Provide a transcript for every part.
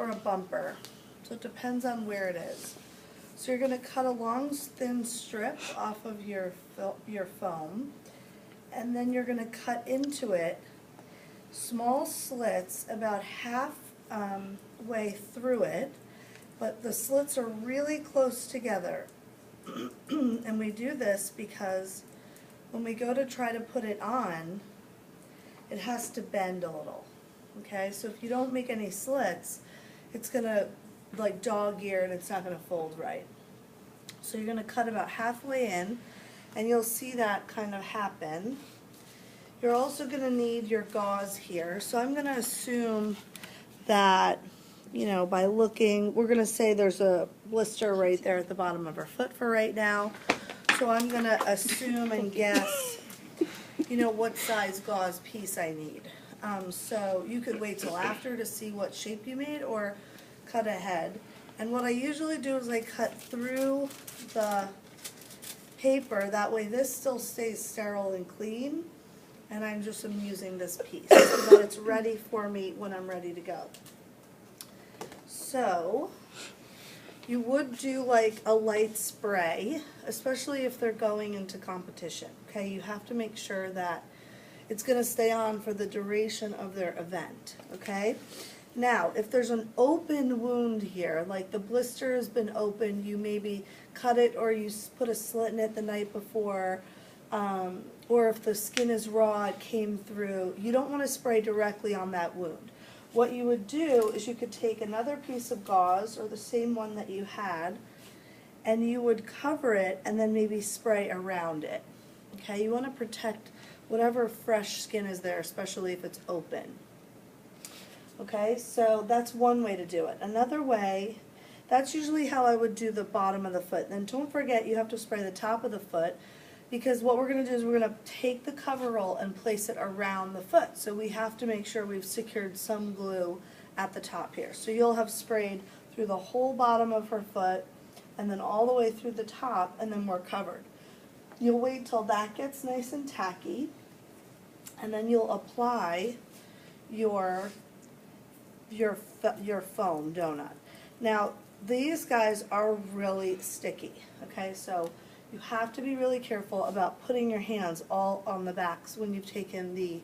or a bumper, so it depends on where it is. So you're going to cut a long thin strip off of your foam, and then you're going to cut into it small slits about half way through it, but the slits are really close together. And we do this because when we go to try to put it on, it has to bend a little. Okay, so if you don't make any slits, it's gonna like dog ear and it's not gonna fold right. So you're gonna cut about halfway in, and you'll see that kind of happen. You're also gonna need your gauze here. So I'm gonna assume that, you know, by looking, we're gonna say there's a blister right there at the bottom of her foot for right now. So I'm gonna assume and guess, you know, what size gauze piece I need. So you could wait till after to see what shape you made or cut ahead. And what I usually do is I cut through the paper, that way this still stays sterile and clean, and I'm just using this piece so that it's ready for me when I'm ready to go. So you would do like a light spray, especially if they're going into competition. Okay, you have to make sure that it's going to stay on for the duration of their event. Okay, now if there's an open wound here, like the blister has been opened, you maybe cut it or you put a slit in it the night before, or if the skin is raw, it came through, you don't want to spray directly on that wound. What you would do is you could take another piece of gauze or the same one that you had, and you would cover it and then maybe spray around it. Okay, you want to protect whatever fresh skin is there, especially if it's open. Okay, so that's one way to do it. Another way, that's usually how I would do the bottom of the foot. Then don't forget you have to spray the top of the foot, because what we're going to do is we're going to take the coverall and place it around the foot. So we have to make sure we've secured some glue at the top here. So you'll have sprayed through the whole bottom of her foot and then all the way through the top, and then we're covered. You'll wait till that gets nice and tacky, and then you'll apply your foam donut. Now these guys are really sticky, okay, so you have to be really careful about putting your hands all on the backs when you've taken the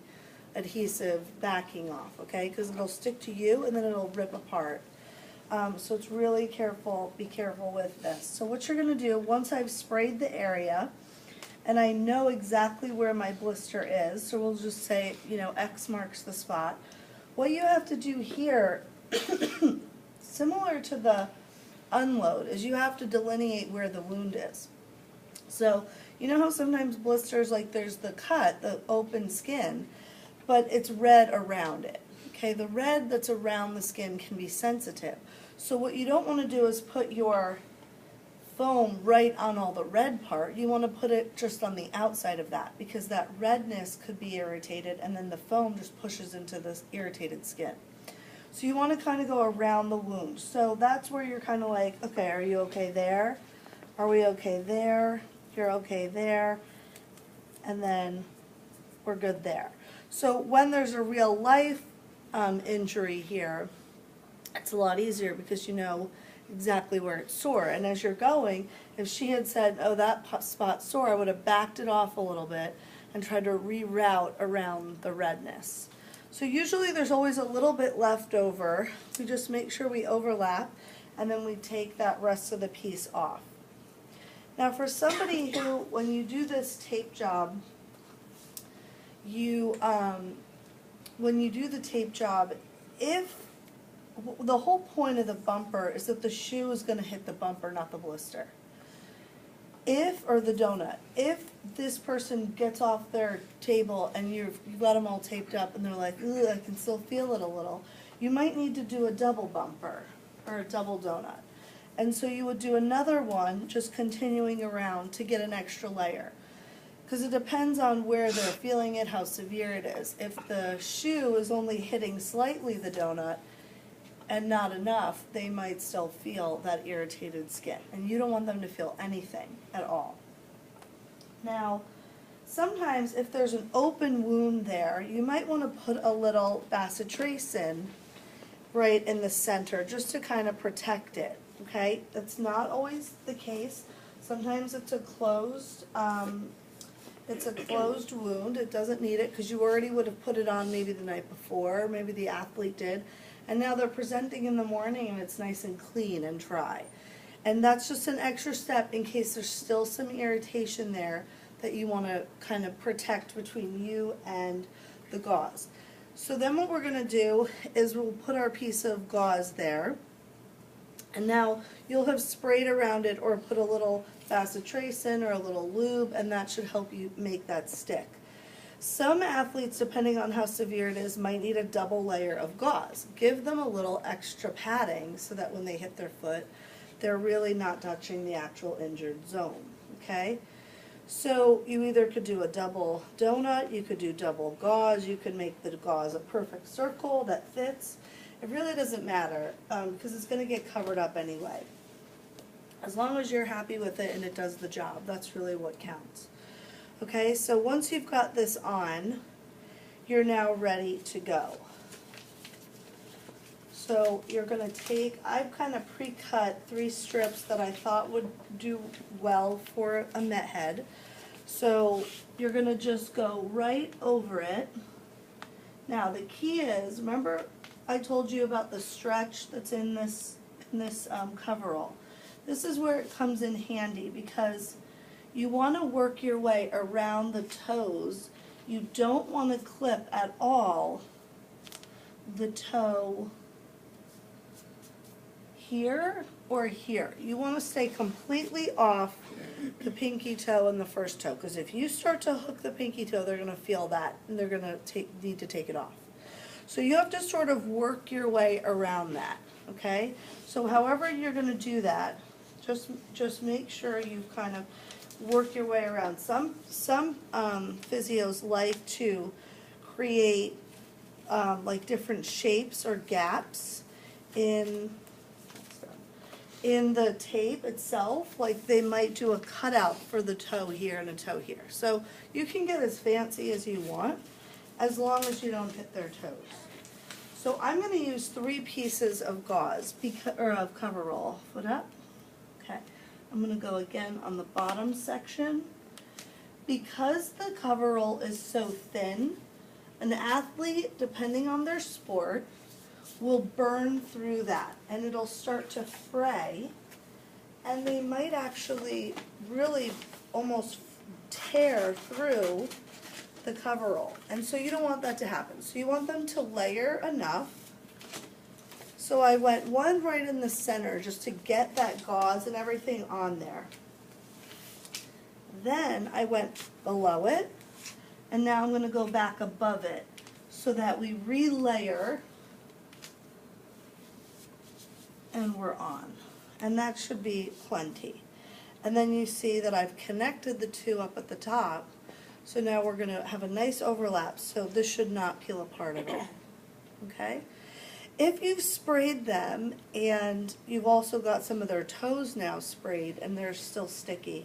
adhesive backing off, okay, because it'll stick to you and then it'll rip apart. So it's really careful, be careful with this. So what you're going to do, once I've sprayed the area, and I know exactly where my blister is, so we'll just say, you know, X marks the spot. What you have to do here, similar to the unload, is you have to delineate where the wound is. So you know how sometimes blisters, like there's the cut, the open skin, but it's red around it. Okay, the red that's around the skin can be sensitive. So what you don't want to do is put your foam right on all the red part. You want to put it just on the outside of that, because that redness could be irritated and then the foam just pushes into this irritated skin. So you want to kind of go around the wound. So that's where you're kind of like, okay, are you okay there? Are we okay there? You're okay there. And then we're good there. So when there's a real life injury here, it's a lot easier because you know exactly where it's sore. And as you're going, if she had said, oh, that spot's sore, I would have backed it off a little bit and tried to reroute around the redness. So usually there's always a little bit left over. We just make sure we overlap, and then we take that rest of the piece off. Now for somebody who, when you do this tape job, when you do the tape job, if the whole point of the bumper is that the shoe is going to hit the bumper, not the blister. Or the donut. If this person gets off their table and you've got them all taped up and they're like, ugh, I can still feel it a little, you might need to do a double bumper or a double donut. And so you would do another one, just continuing around to get an extra layer. Because it depends on where they're feeling it, how severe it is. If the shoe is only hitting slightly the donut and not enough, they might still feel that irritated skin. And you don't want them to feel anything at all. Now, sometimes if there's an open wound there, you might want to put a little bacitracin right in the center just to kind of protect it, okay? That's not always the case. Sometimes it's a closed wound. It doesn't need it because you already would have put it on maybe the night before, maybe the athlete did, and now they're presenting in the morning and it's nice and clean and dry. And that's just an extra step in case there's still some irritation there that you want to kind of protect between you and the gauze. So then what we're going to do is we'll put our piece of gauze there, and now you'll have sprayed around it or put a little bacitracin or a little lube, and that should help you make that stick. Some athletes, depending on how severe it is, might need a double layer of gauze. Give them a little extra padding so that when they hit their foot, they're really not touching the actual injured zone, okay? So you either could do a double donut, you could do double gauze, you could make the gauze a perfect circle that fits. It really doesn't matter because it's going to get covered up anyway. As long as you're happy with it and it does the job, that's really what counts. Okay, so once you've got this on, you're now ready to go. So you're going to take, I've kind of pre-cut 3 strips that I thought would do well for a met head. So you're going to just go right over it. Now the key is, remember I told you about the stretch that's in this coverall. This is where it comes in handy because you want to work your way around the toes. You don't want to clip at all the toe here or here. You want to stay completely off the pinky toe and the first toe, because if you start to hook the pinky toe, they're going to feel that and they're going to need to take it off. So you have to sort of work your way around that, okay? So however you're going to do that, just make sure you kind of work your way around. Some physios like to create like different shapes or gaps in the tape itself. Like they might do a cutout for the toe here and a toe here. So you can get as fancy as you want as long as you don't hit their toes. So I'm going to use 3 pieces of gauze or of coverall. Foot up. Okay. I'm going to go again on the bottom section. Because the coverall is so thin, an athlete, depending on their sport, will burn through that and it'll start to fray, and they might actually really almost tear through the coverall. And so you don't want that to happen. So you want them to layer enough. So I went one right in the center just to get that gauze and everything on there. Then I went below it, and now I'm going to go back above it so that we relayer and we're on. And that should be plenty. And then you see that I've connected the 2 up at the top. So now we're going to have a nice overlap, so this should not peel apart at all. Okay? If you've sprayed them and you've also got some of their toes now sprayed and they're still sticky,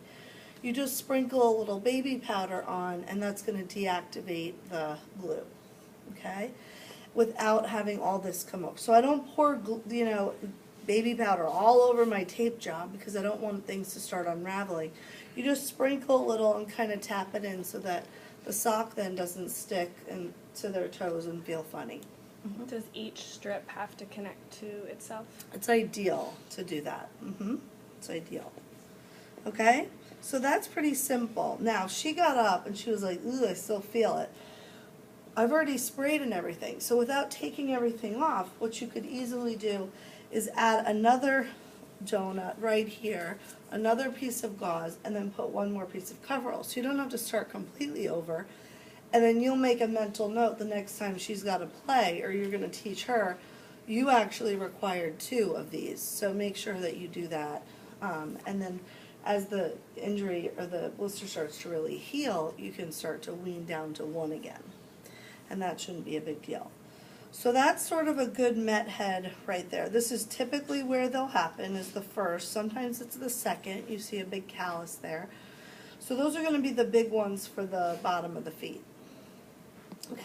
you just sprinkle a little baby powder on, and that's going to deactivate the glue. Okay? Without having all this come up. So I don't pour, baby powder all over my tape job because I don't want things to start unraveling. You just sprinkle a little and kind of tap it in so that the sock then doesn't stick to their toes and feel funny. Mm-hmm. Does each strip have to connect to itself? It's ideal to do that. It's ideal. Okay? So that's pretty simple. Now, she got up and she was like, ooh, I still feel it. I've already sprayed and everything. So without taking everything off, what you could easily do is add another donut right here, another piece of gauze, and then put one more piece of coverall. So you don't have to start completely over. And then you'll make a mental note the next time she's got to play, or you're going to teach her, you actually required 2 of these. So make sure that you do that. And then as the injury or the blister starts to really heal, you can start to wean down to 1 again. And that shouldn't be a big deal. So that's sort of a good met head right there. This is typically where they'll happen, is the first. Sometimes it's the second. You see a big callus there. So those are going to be the big ones for the bottom of the feet. Okay.